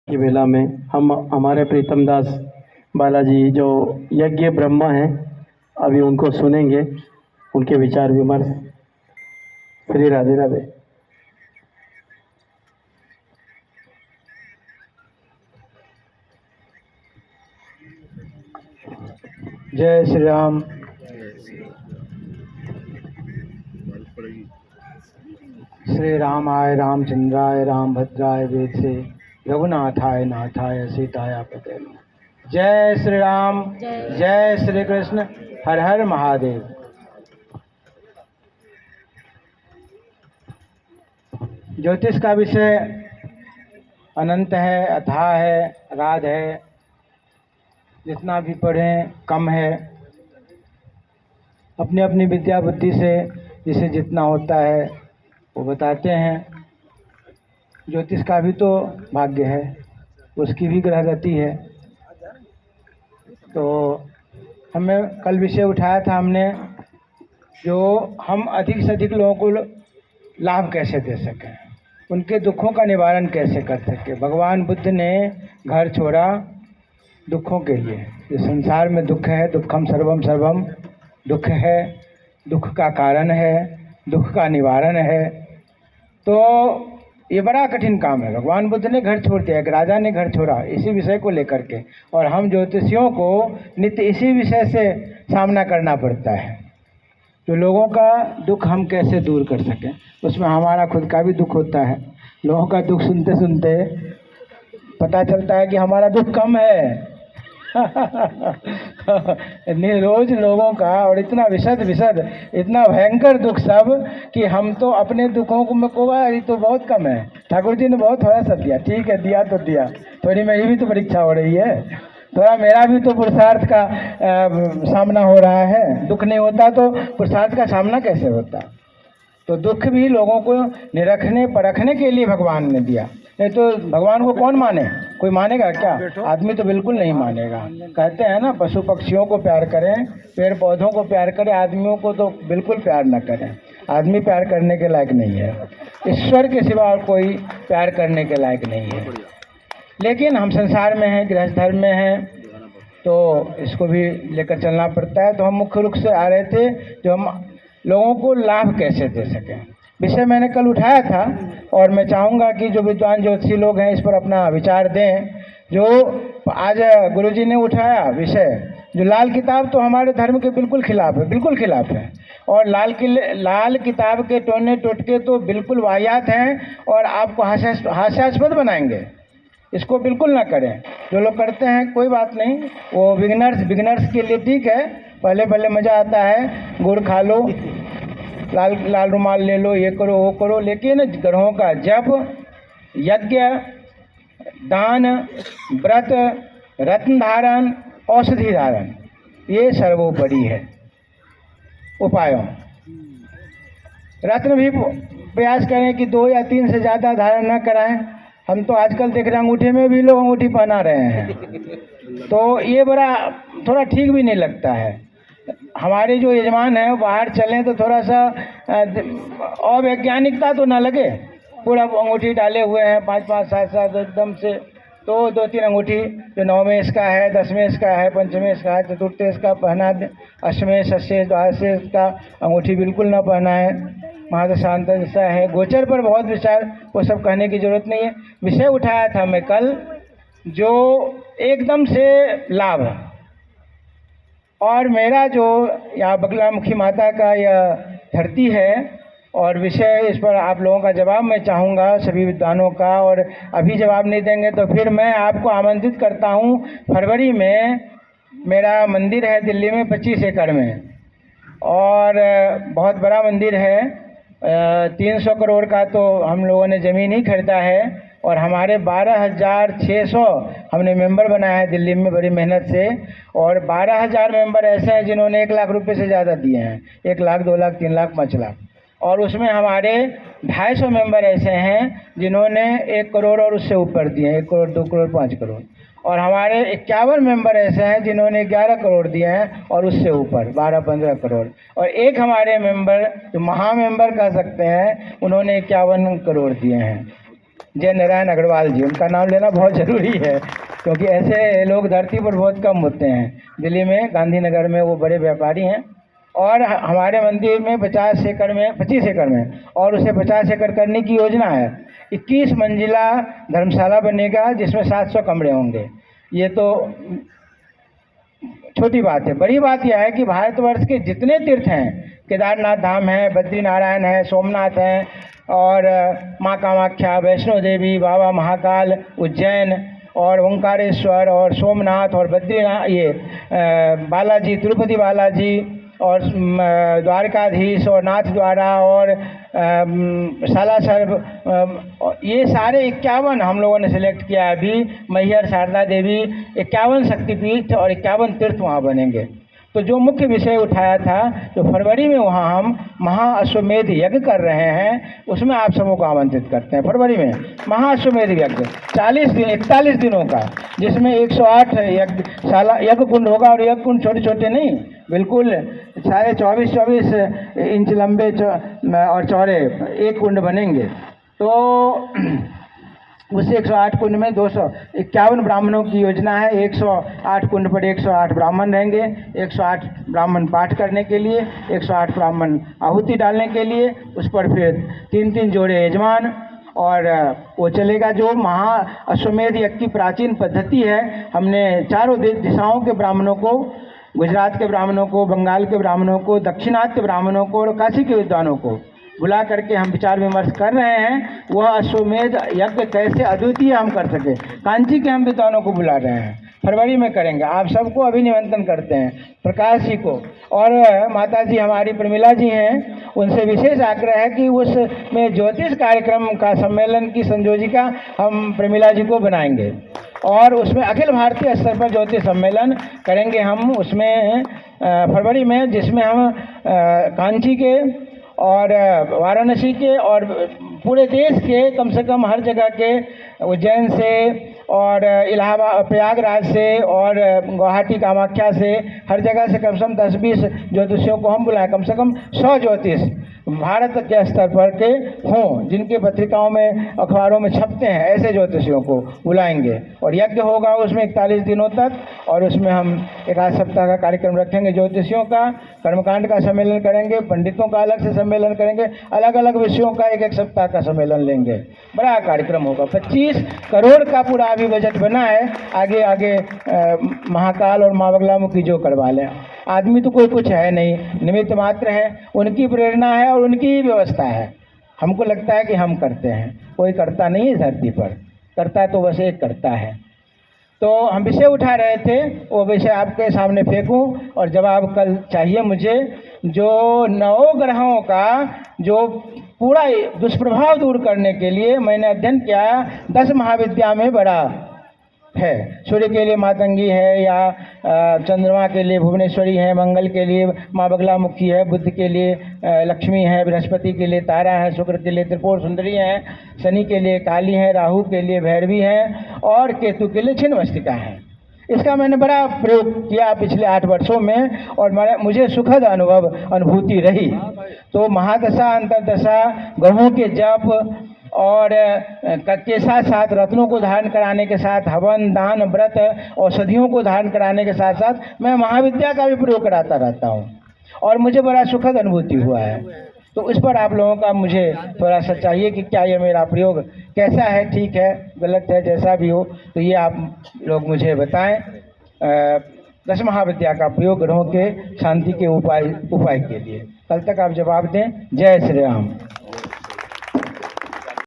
की बेला में हम हमारे प्रीतम दास बालाजी जो यज्ञ ब्रह्मा हैं, अभी उनको सुनेंगे, उनके विचार विमर्श। श्री राधे राधे। जय श्री राम। श्री रामाय रामचंद्राय रामभद्राय वेदसे रघुनाथाय नाथाय सीताय पते। जय श्री राम। जय श्री कृष्ण। हर हर महादेव। ज्योतिष का विषय अनंत है, अथाह है, अगाध है। जितना भी पढ़ें कम है। अपनी अपनी विद्या बुद्धि से जिसे जितना होता है वो बताते हैं। ज्योतिष का भी तो भाग्य है, उसकी भी ग्रह गति है। तो हमें कल विषय उठाया था हमने, जो हम अधिक से अधिक लोगों को लाभ कैसे दे सकें, उनके दुखों का निवारण कैसे कर सकें। भगवान बुद्ध ने घर छोड़ा दुखों के लिए। इस संसार में दुख है, दुखम सर्वम सर्वम। दुख है, दुख का कारण है, दुख का निवारण है। तो ये बड़ा कठिन काम है। भगवान बुद्ध ने घर छोड़ दिया, एक राजा ने घर छोड़ा इसी विषय को लेकर के, और हम ज्योतिषियों को नित्य इसी विषय से सामना करना पड़ता है। तो लोगों का दुख हम कैसे दूर कर सकें, उसमें हमारा खुद का भी दुख होता है। लोगों का दुख सुनते सुनते पता चलता है कि हमारा दुख कम है। रोज लोगों का, और इतना विशद इतना भयंकर दुख सब कि हम तो अपने दुखों को ये तो बहुत कम है। ठाकुर जी ने बहुत थोड़ा सा दिया, ठीक है दिया तो दिया, थोड़ी मेरी भी तो परीक्षा हो रही है, थोड़ा मेरा भी तो पुरुषार्थ का सामना हो रहा है। दुख नहीं होता तो पुरुषार्थ का सामना कैसे होता। तो दुख भी लोगों को निरखने परखने के लिए भगवान ने दिया। नहीं तो भगवान को कौन माने, कोई मानेगा क्या? आदमी तो बिल्कुल नहीं मानेगा। कहते हैं ना, पशु पक्षियों को प्यार करें, पेड़ पौधों को प्यार करें, आदमियों को तो बिल्कुल प्यार न करें। आदमी प्यार करने के लायक नहीं है, ईश्वर के सिवा और कोई प्यार करने के लायक नहीं है। लेकिन हम संसार में हैं, गृहस्थ धर्म में हैं, तो इसको भी लेकर चलना पड़ता है। तो हम मुख्य रूप से आ रहे थे जो हम लोगों को लाभ कैसे दे सकें, विषय मैंने कल उठाया था। और मैं चाहूँगा कि जो विद्वान ज्योतिषी लोग हैं इस पर अपना विचार दें। जो आज गुरुजी ने उठाया विषय, जो लाल किताब तो हमारे धर्म के बिल्कुल खिलाफ है, बिल्कुल खिलाफ है। और लाल किताब के टोने टोटके तो बिल्कुल वाहियात हैं और आपको हास्यास्पद बनाएंगे। इसको बिल्कुल ना करें। जो लोग करते हैं कोई बात नहीं, वो बिगनर्स के लिए ठीक है, पहले मज़ा आता है। गुड़ खा लो, लाल रुमाल ले लो, ये करो वो करो। लेकिन ग्रहों का जप, यज्ञ, दान, व्रत, रत्न धारण, औषधि धारण, ये सर्वोपरि है उपायों। रत्न भी प्रयास करें कि 2 या 3 से ज़्यादा धारण न कराएं। हम तो आजकल देख रहे हैं अंगूठे में भी लोग अंगूठी पहना रहे हैं, तो ये बड़ा थोड़ा ठीक भी नहीं लगता है। हमारे जो यजमान हैं वो बाहर चलें तो थोड़ा सा अवैज्ञानिकता तो ना लगे। पूरा अंगूठी डाले हुए हैं, 5-5, 7-7 एकदम से। तो 2-3 अंगूठी जो नवमेश का है, दशमेश का है, पंचमेश का है, चतुर्थेश का पहना दे, अष्टमेश, षष्ठेश, द्वादशेश का अंगूठी बिल्कुल ना पहना है। महादशांत जैसा है, गोचर पर बहुत विचार, वो सब कहने की जरूरत नहीं है। विषय उठाया था मैं कल, जो एकदम से लाभ, और मेरा जो यहाँ बगलामुखी माता का यह धरती है, और विषय इस पर आप लोगों का जवाब मैं चाहूँगा, सभी विद्वानों का। और अभी जवाब नहीं देंगे तो फिर मैं आपको आमंत्रित करता हूँ। फरवरी में मेरा मंदिर है दिल्ली में 25 एकड़ में, और बहुत बड़ा मंदिर है। 300 करोड़ का तो हम लोगों ने ज़मीन ही खरीदा है, और हमारे 12,600 हमने मेंबर बनाया है दिल्ली में बड़ी मेहनत से। और 12,000 मेंबर ऐसे हैं जिन्होंने 1 लाख रुपए से ज़्यादा दिए हैं, 1 लाख, 2 लाख, 3 लाख, 5 लाख। और उसमें हमारे 250 मेंबर ऐसे हैं जिन्होंने 1 करोड़ और उससे ऊपर दिए, 1 करोड़, 2 करोड़, 5 करोड़। और हमारे 51 मेंबर ऐसे हैं जिन्होंने 11 करोड़ दिए हैं और उससे ऊपर 12-15 करोड़। और एक हमारे मेंबर जो महा मेंबर कह सकते हैं, उन्होंने 51 करोड़ दिए हैं। जय नारायण अग्रवाल जी, उनका नाम लेना बहुत ज़रूरी है क्योंकि ऐसे लोग धरती पर बहुत कम होते हैं। दिल्ली में गांधीनगर में वो बड़े व्यापारी हैं और हमारे मंदिर में 25 एकड़ में और उसे 50 एकड़ करने की योजना है। 21 मंजिला धर्मशाला बनेगा जिसमें 700 कमरे होंगे। ये तो छोटी बात है। बड़ी बात यह है कि भारतवर्ष के जितने तीर्थ हैं, केदारनाथ धाम है, बद्रीनारायण है, सोमनाथ है और माँ कामाख्या, वैष्णो देवी, बाबा महाकाल, उज्जैन और ओंकारेश्वर और सोमनाथ और बद्रीनाथ, ये बालाजी, तिरुपति बालाजी और द्वारकाधीश और नाथ द्वारा और सालासर, ये सारे 51 हम लोगों ने सिलेक्ट किया है अभी। मैहर शारदा देवी, 51 शक्तिपीठ और 51 तीर्थ वहाँ बनेंगे। तो जो मुख्य विषय उठाया था, जो फरवरी में वहाँ हम महाअश्वमेध यज्ञ कर रहे हैं, उसमें आप सबों को आमंत्रित करते हैं। फरवरी में महाअश्वमेध यज्ञ 41 दिनों का, जिसमें 108 यज्ञ कुंड होगा और यज्ञ कुंड छोटे छोटे नहीं, बिल्कुल सारे 24 इंच लंबे और चौड़े एक कुंड बनेंगे। तो उस 108 कुंड में 251 ब्राह्मणों की योजना है। 108 कुंड पर 108 ब्राह्मण रहेंगे, 108 ब्राह्मण पाठ करने के लिए, 108 ब्राह्मण आहुति डालने के लिए, उस पर फिर 3-3 जोड़े यजमान, और वो चलेगा। जो महाअश्वमेध यज्ञ की प्राचीन पद्धति है, हमने चारों दिशाओं के ब्राह्मणों को, गुजरात के ब्राह्मणों को, बंगाल के ब्राह्मणों को, दक्षिणात्य के ब्राह्मणों को और काशी के विद्वानों को बुला करके हम विचार विमर्श कर रहे हैं। वह अश्वमेध यज्ञ कैसे अद्वितीय हम कर सके, कांची के हम विद्वानों को बुला रहे हैं, फरवरी में करेंगे। आप सबको अभी निमंत्रण करते हैं, प्रकाश जी को और माता जी हमारी प्रमिला जी हैं, उनसे विशेष आग्रह है कि उसमें ज्योतिष कार्यक्रम का सम्मेलन की संयोजिका हम प्रमिला जी को बनाएंगे और उसमें अखिल भारतीय स्तर पर ज्योतिष सम्मेलन करेंगे हम उसमें फरवरी में, जिसमें हम कांची के और वाराणसी के और पूरे देश के कम से कम हर जगह के, उज्जैन से और इलाहाबाद प्रयागराज से और गुवाहाटी कामाख्या से, हर जगह से कम से कम 10-20 ज्योतिषियों को हम बुलाएं। कम से कम 100 ज्योतिष भारत के स्तर पर के हों, जिनके पत्रिकाओं में, अखबारों में छपते हैं, ऐसे ज्योतिषियों को बुलाएंगे। और यज्ञ होगा उसमें 41 दिनों तक, और उसमें हम एक आध सप्ताह का कार्यक्रम रखेंगे ज्योतिषियों का, कर्मकांड का सम्मेलन करेंगे, पंडितों का अलग से सम्मेलन करेंगे, अलग अलग विषयों का एक सप्ताह का सम्मेलन लेंगे। बड़ा कार्यक्रम होगा। 25 करोड़ का पूरा अभी बजट बना है। आगे आगे महाकाल और माँ बगलामुखी जो करवा लें। आदमी तो कोई कुछ है नहीं, निमित्त मात्र है, उनकी प्रेरणा है और उनकी ही व्यवस्था है। हमको लगता है कि हम करते हैं, कोई करता नहीं है धरती पर, करता है तो बस एक करता है। तो हम विषय उठा रहे थे, वो विषय आपके सामने फेंकूं और जवाब कल चाहिए मुझे। जो 9 ग्रहों का जो पूरा दुष्प्रभाव दूर करने के लिए मैंने अध्ययन किया, 10 महाविद्या में बड़ा है। सूर्य के लिए मातंगी है, या चंद्रमा के लिए भुवनेश्वरी है, मंगल के लिए माँ बगलामुखी है, बुध के लिए लक्ष्मी है, बृहस्पति के लिए तारा है, शुक्र के लिए त्रिपुर सुंदरी है, शनि के लिए काली है, राहु के लिए भैरवी है और केतु के लिए छिन्नमस्तिका है। इसका मैंने बड़ा प्रयोग किया पिछले 8 वर्षों में और मुझे सुखद अनुभूति रही। तो महादशा, अंतर्दशा, ग्रहों के जप और के साथ साथ रत्नों को धारण कराने के साथ हवन, दान, व्रत, औषधियों को धारण कराने के साथ साथ मैं महाविद्या का भी प्रयोग कराता रहता हूँ और मुझे बड़ा सुखद अनुभूति हुआ है। तो इस पर आप लोगों का मुझे थोड़ा सा चाहिए कि क्या ये मेरा प्रयोग कैसा है, ठीक है, गलत है, जैसा भी हो, तो ये आप लोग मुझे बताएं। 10 महाविद्या का प्रयोग ग्रहों के शांति के उपाय के लिए कल तक आप जवाब दें। जय श्री राम।